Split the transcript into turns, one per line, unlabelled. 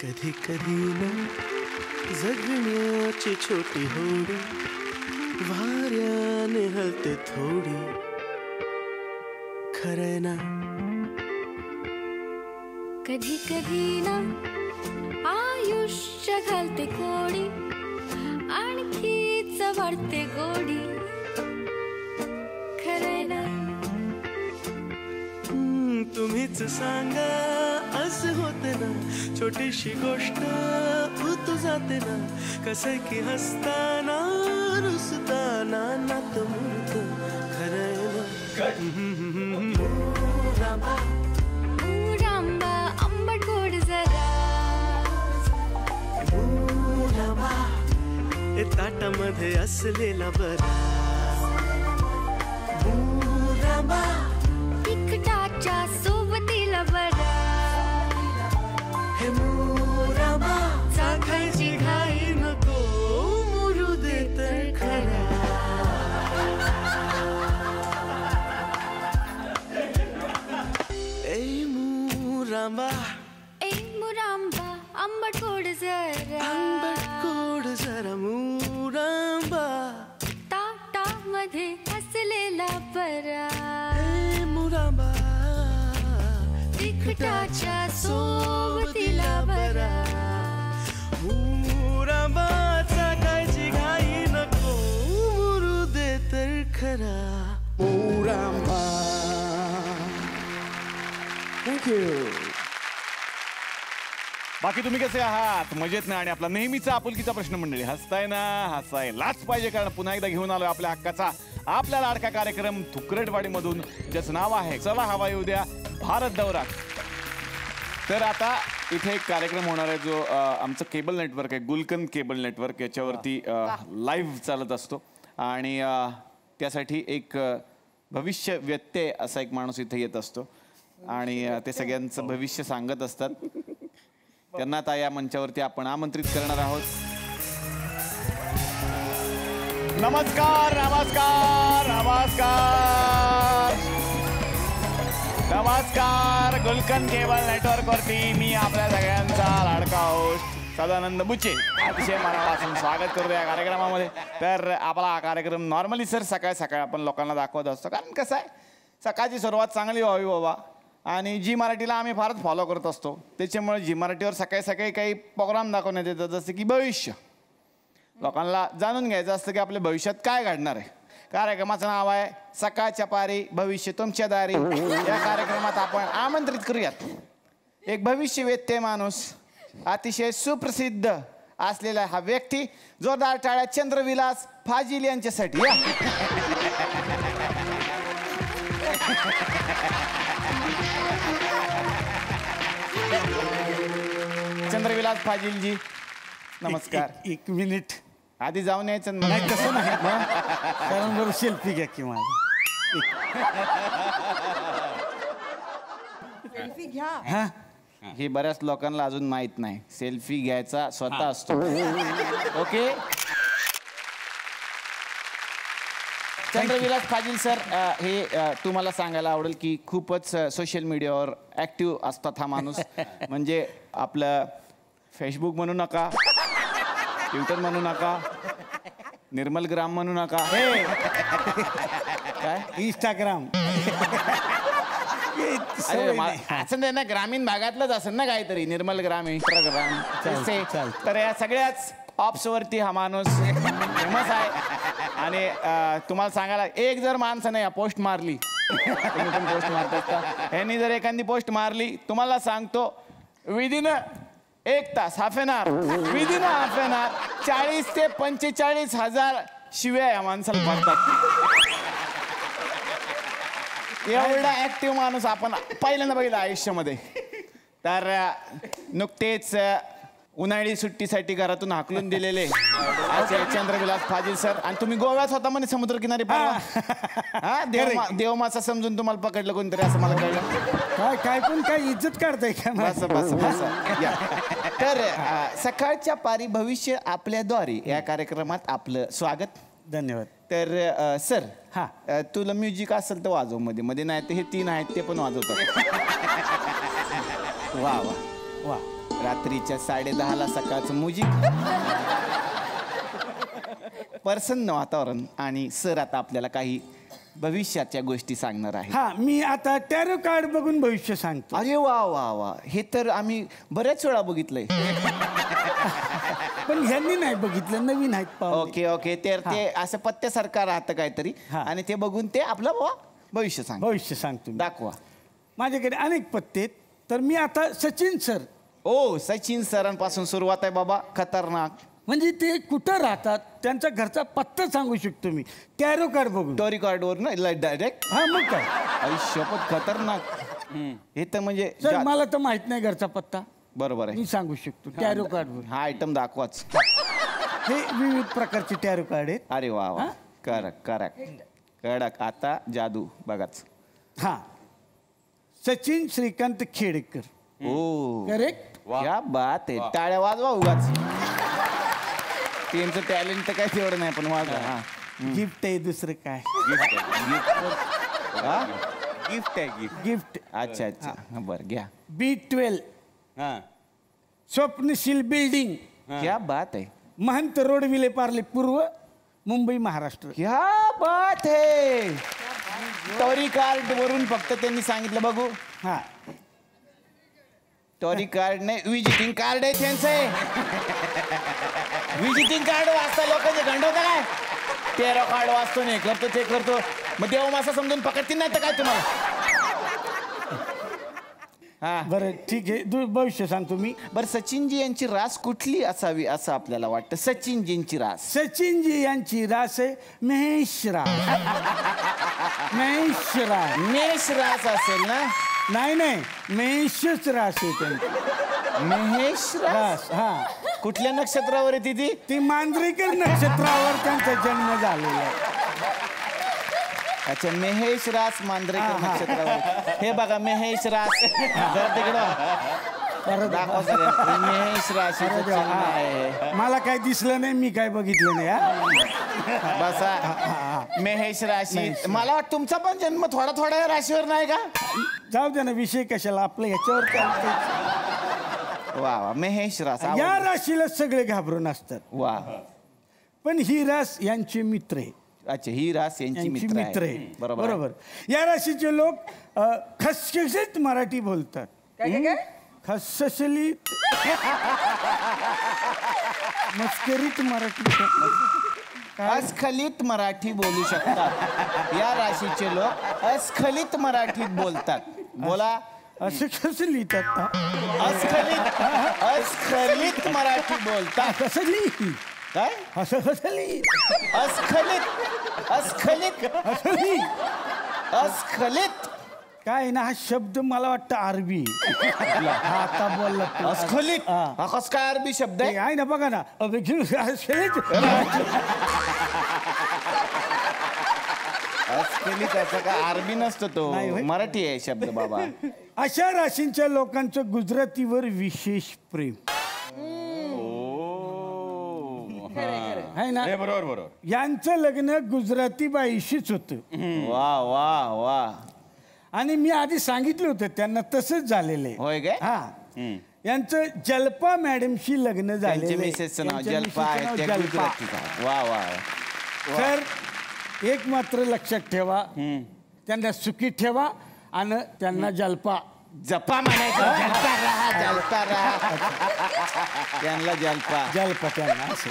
कधी कधी ना जगण्याची छोटी होडी वाऱ्याने हलते थोडी खरं ना
कधी कधी ना आयुष्य घालते कोडी आणखीच वाढते गोडी खरं ना
तुम्हीच सांगा असं होते ना छोटीशी गोष्ट भूत जाते ना कसं की हसताना रुसताना नात मूर्त खरं ना
रांबा आंबट गोड जरा
ताटामध्ये असलेला बरा
तिखटाच्या सोबतीला बरा
हे मोराबा चाखायची घाई नको मुरू दे तर खरा ए मोराबा
आंबट गोड जरा
आंबट गोड जरा मोराबा
ताटामध्ये असलेला बरा
ए मोराबा
तिखटाच्या सोबतीला बरा
मोराबा चाखायची घाई नको मुरू दे तर खरा मोराबा. थँक्यू.
बाकी तुम्ही कसे आहात? मजेत ना? आणि आपला नेहमीचा आपुलकीचा प्रश्न मंडळी, हसताय ना? हसायलाच पाहिजे, कारण पुन्हा एकदा घेऊन आलो आपल्या हक्काचा आपला लाडका कार्यक्रम थुकरटवाडीमधून, ज्याचं नाव आहे चला हवा येऊ द्या भारत दौरा. तर आता इथे एक कार्यक्रम होणार आहे जो आमचं केबल नेटवर्क आहे, गुलकंद केबल नेटवर्क, याच्यावरती लाईव्ह चालत असतो. आणि त्यासाठी एक भविष्य व्यत्यय असा एक माणूस इथे येत असतो आणि ते सगळ्यांचं भविष्य सांगत असतात. त्यांना आता या मंचावरती आपण आमंत्रित करणार आहोत. नमस्कार नमस्कार नमस्कार नमस्कार. गुलकंद केबल नेटवर्क वरती मी आपल्या सगळ्यांचा लाडका होस्ट सदानंद बुचे अतिशय मनापासून स्वागत करतो या कार्यक्रमामध्ये. तर आपला हा कार्यक्रम नॉर्मली सर सकाळी सकाळी आपण लोकांना दाखवत असतो, कारण कसं आहे सकाळची सुरुवात चांगली व्हावी बाबा. आणि जी मराठीला आम्ही फारच फॉलो करत असतो, त्याच्यामुळे जी मराठीवर सकाळी सकाळी काही प्रोग्राम दाखवण्यात येतात, जसं की भविष्य. लोकांना जाणून घ्यायचं असतं की आपल्या भविष्यात काय घडणार आहे. कार्यक्रमाचं नाव आहे सकाळच्या पारी भविष्य तुमच्या दारी. या कार्यक्रमात आपण आमंत्रित करूयात एक भविष्य व्यत्यय माणूस, अतिशय सुप्रसिद्ध असलेला हा व्यक्ती. जोरदार टाळ्या चंद्रविलास फाजील यांच्यासाठी. चंद्रविलास फाजीलजी नमस्कार.
एक मिनिट
आधी जाऊन यायचं
नाही, तसं नाही, कारण बरोबर सेल्फी घ्या की माझं.
सेल्फी घ्या.
हा,
हे बऱ्याच लोकांना अजून माहित नाही, सेल्फी घ्यायचा स्वतः असतो. ओके. चंद्रविलास फाजील सर, हे तुम्हाला सांगायला आवडेल की खूपच सोशल मीडियावर ॲक्टिव्ह असतात हा माणूस. म्हणजे आपलं फेसबुक म्हणू नका, ट्विटर म्हणू नका, निर्मल ग्राम म्हणू नका, काय
इंस्टाग्राम.
असं नाही ना, ग्रामीण भागातलंच असेल ना काहीतरी, निर्मल ग्राम, इंस्टाग्राम. तर या सगळ्याच ऑप्सवरती हा माणूस फेमस आहे. आणि तुम्हाला सांगायला, एक जर माणसाने या पोस्ट मारली, तुम्ही पण पोस्ट मारतात का, यांनी जर एखादी पोस्ट मारली, तुम्हाला सांगतो विदिन 1 तास, half an hour, within half an hour 40 ते 45,000 शिव्या या माणसाला पडतात. एवढा ऍक्टिव्ह माणूस आपण पहिल्यांदा बघितला आयुष्यामध्ये. तर नुकतेच उन्हाळी सुट्टीसाठी घरातून हाकलून दिलेले चंद्रविलास फाजील सर. आणि तुम्ही गोव्यात होता म्हणे समुद्रकिनारी. हा, देवमासा समजून तुम्हाला पकडलं कोणतरी, असं मला कळलं.
काय पण काय इज्जत काढताय का?
बस बस बस. तर सकाळच्या पारी भविष्य आपल्याद्वारे या कार्यक्रमात आपलं स्वागत.
धन्यवाद.
तर सर,
हा,
तुला म्युझिक असेल तर वाजव, मध्ये मध्ये नाही तर हे 3 आहेत ते पण वाजवतात. वा वा
वा.
रात्रीच्या 10:30ला सकाळचं म्युझिक, प्रसन्न वातावरण आणि सर आता आपल्याला काही भविष्याच्या गोष्टी सांगणार आहे.
हा, मी आता टॅरो कार्ड बघून भविष्य सांगतो.
अरे वा वा वा, हे तर आम्ही बऱ्याच वेळा बघितलंय.
पण ह्यांनी नाही बघितलं, नवीन आहेत पाहुणे.
ओके ओके, ते असं पत्त्यासारखं राहतं काहीतरी
हा.
आणि ते बघून ते आपलं बाबा भविष्य सांग
भविष्य सांगतो मी.
दाखवा.
माझ्याकडे अनेक पत्ते आहेत. तर मी आता सचिन सर,
ओ सचिन सरांपासून सुरुवात आहे बाबा. खतरनाक.
म्हणजे ते कुठं राहतात त्यांचा घरचा पत्ता सांगू शकतो मी टॅरो कार्ड बघून.
टोरी कार्डवर ना डायरेक्ट.
हा, मग काय
शपथ खतरनाक. हे तर म्हणजे
सर, मला तर माहित नाही घरचा पत्ता,
बरोबर
मी
आहे.
सांगू शकतो टॅरो कार्ड बघून.
हा आयटम दाखवाच.
हे विविध प्रकारचे टॅरो कार्ड आहेत.
अरे वा वा,
हा?
कडक कडक कडक. आता जादू बघाच.
हा, सचिन श्रीकांत खेडेकर.
ओ
करेक्ट.
क्या बात आहे. टाळ्या वाजवा उगाच. त्यांचं टॅलेंट तर काय तेवढं नाही पण वाजवा. हा
गिफ्ट आहे, दुसरं काय.
गिफ्ट आहे गिफ्ट.
गिफ्ट.
अच्छा अच्छा, बरं घ्या.
B12 स्वप्नशील बिल्डिंग,
क्या बात आहे.
महंत रोड विले पार्ले पूर्व, मुंबई महाराष्ट्र.
क्या बात है. टोरी कार्ड वरून फक्त त्यांनी सांगितलं बघू.
हा,
टोरी कार्ड नाही, विजिटिंग कार्ड आहे त्यांचं. विजिटिंग कार्ड वाचता लोकांचे गंडवता काय. तेरा कार्ड वाचतो नाही करतो ते करतो. मग देव मासा समजून पकडतील नाही तर काय तुम्हाला. हा
बरं ठीक आहे, भविष्य सांगतो मी.
बरं, सचिनजी यांची रास कुठली असावी असं आपल्याला वाटतं. सचिनजींची रास.
सचिनजी यांची रास आहे महेश रास. महेश रास.
मेष रास असेल ना.
नाही नाही, महेशच रास आहे त्यांची.
महेश रास.
रास. हा,
कुठल्या नक्षत्रावर आहे ती.
ती मांजरेकर नक्षत्रावर त्यांचा जन्म झालेला आहे.
अच्छा, महेश रास मांजरेकर नक्षत्रावर. हे बघा महेश रास. जरा तिकडं दाखवा सगळ्यांना. महेश राशी आहे.
मला काय दिसलं नाही, मी काय बघितलं नाही. हा,
बसा. महेश राशी. मला वाटतं तुमचा पण जन्म थोडा थोडा या राशीवर नाही का.
जाऊ दे ना, विषय कशाला आपलं ह्याच्यावर चालतंय.
वा वा, महेश रास.
या राशीला सगळे घाबरून असतात,
वा.
पण ही रास यांचे मित्र आहे.
अच्छा, ही रास यांची
यांची
मित्र
मित्र
आहे.
आहे.
बरोबर.
बरोबर. या राशीचे लोक खसखशीत मराठी बोलतात. खसखशीत मस्करीत मराठी.
अस्खलित मराठी बोलू शकतात. या राशीचे लोक अस्खलित मराठीत बोलतात. बोला.
असं कसं लिहितात.
अस्खलित मराठी बोलतात.
कसं लिही.
काय.
असं कसं लिही.
अस्खलित. अस्खलित.
असं लिही.
अस्खलित.
काय ना, हा शब्द मला वाटतं अरबी. हा, आता बोलला तू.
अस्खलित.
हा.
हा कस काय अरबी शब्द आहे.
आहे ना, बघा ना.
अस्खलित असं का अरबी नसतो तो,
नाही होय.
मराठी आहे शब्द बाबा.
अशा राशींच्या लोकांचं गुजरातीवर विशेष प्रेम आहे ना.
बरोबर बरोबर.
यांचं लग्न गुजराती बाईशीच होतं.
वा वा वा.
आणि मी आधी सांगितलं होतं त्यांना, तसंच झालेलं आहे.
होय काय.
हा, यांचं जल्पा मॅडमशी लग्न
त्यांच्या
झालेलं आहे.
मिसेसचं नाव
त्यांच्या
जल्पा आहे.
मिसेसचं
त्या
नाव जल्पा.
गुजरातीचं आहे. वा वा.
तर एक मात्र लक्षात ठेवा, त्यांना सुखी ठेवा आणि त्यांना जल्पा.
जपा म्हणायचं. जलपा राहा, जलपा राहा. त्यांना जलपा.
जल्पा त्यांना असं.